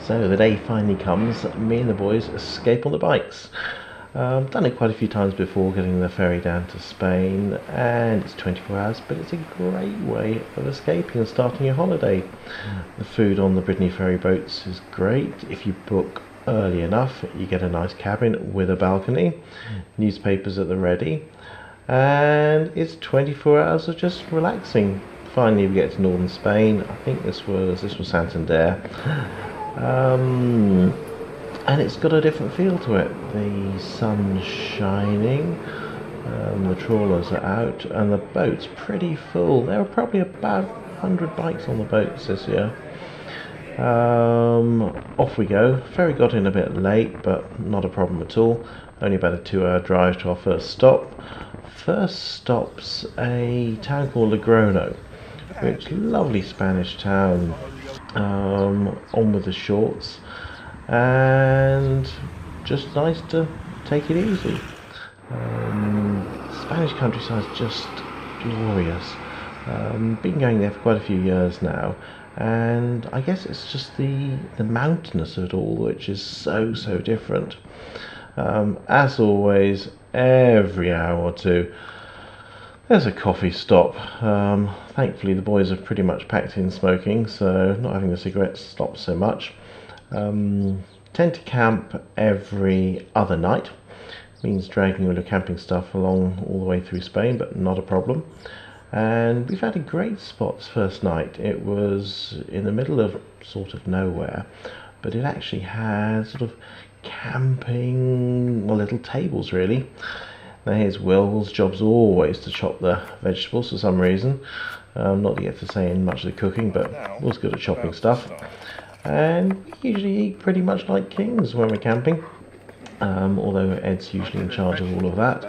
So the day finally comes, me and the boys escape on the bikes. Done it quite a few times before, getting the ferry down to Spain, and it's 24 hours, but it's a great way of escaping and starting your holiday. The food on the Brittany ferry boats is great. If you book early enough, you get a nice cabin with a balcony, newspapers at the ready, and it's 24 hours of just relaxing. Finally we get to northern Spain. I think this was Santander. And it's got a different feel to it. The sun's shining, the trawlers are out, and the boat's pretty full. There were probably about 100 bikes on the boats this year. Off we go. Ferry got in a bit late, but not a problem at all. Only about a 2-hour drive to our first stop. First stop's a town called Logrono, which is a lovely Spanish town. On with the shorts, and just nice to take it easy. Spanish countryside is just glorious. Been going there for quite a few years now, and I guess it's just the mountainous of it all which is so different. As always, every hour or two there's a coffee stop. Thankfully the boys have pretty much packed in smoking, so not having the cigarettes stops so much. Tend to camp every other night. Means dragging all your camping stuff along all the way through Spain, but not a problem. And we've had a great spot first night. It was in the middle of sort of nowhere, but it actually had sort of camping, well, little tables really. Now here's Will's job's always to chop the vegetables for some reason. Not to get to saying much of the cooking, but Will's good at chopping stuff. And we usually eat pretty much like kings when we're camping, although Ed's usually in charge of all of that.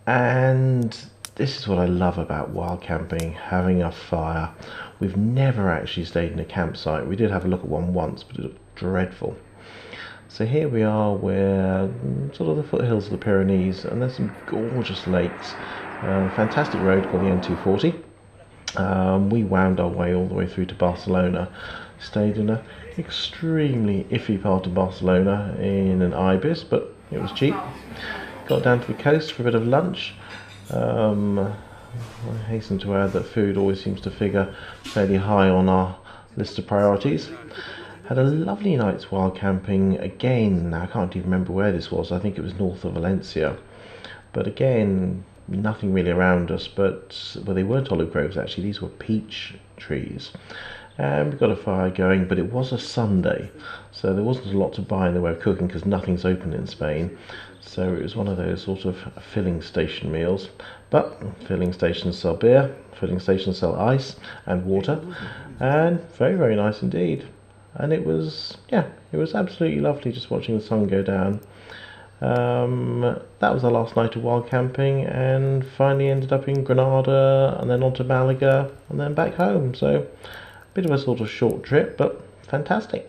And this is what I love about wild camping, having a fire. We've never actually stayed in a campsite. We did have a look at one once, but it looked dreadful. So here we are, we're sort of the foothills of the Pyrenees, and there's some gorgeous lakes. Fantastic road called the N240. We wound our way all the way through to Barcelona. Stayed in an extremely iffy part of Barcelona in an ibis, but it was cheap. Got down to the coast for a bit of lunch. I hasten to add that food always seems to figure fairly high on our list of priorities. Had a lovely night's wild camping again. Now I can't even remember where this was. I think it was north of Valencia, but again nothing really around us, but well, they weren't olive groves actually, these were peach trees. And we got a fire going, but it was a Sunday, so there wasn't a lot to buy in the way of cooking because nothing's open in Spain. So it was one of those sort of filling station meals. But filling stations sell beer, filling stations sell ice and water, and very nice indeed. And it was absolutely lovely just watching the sun go down. That was our last night of wild camping, and finally ended up in Granada and then on to Malaga and then back home. So a bit of a sort of short trip, but fantastic.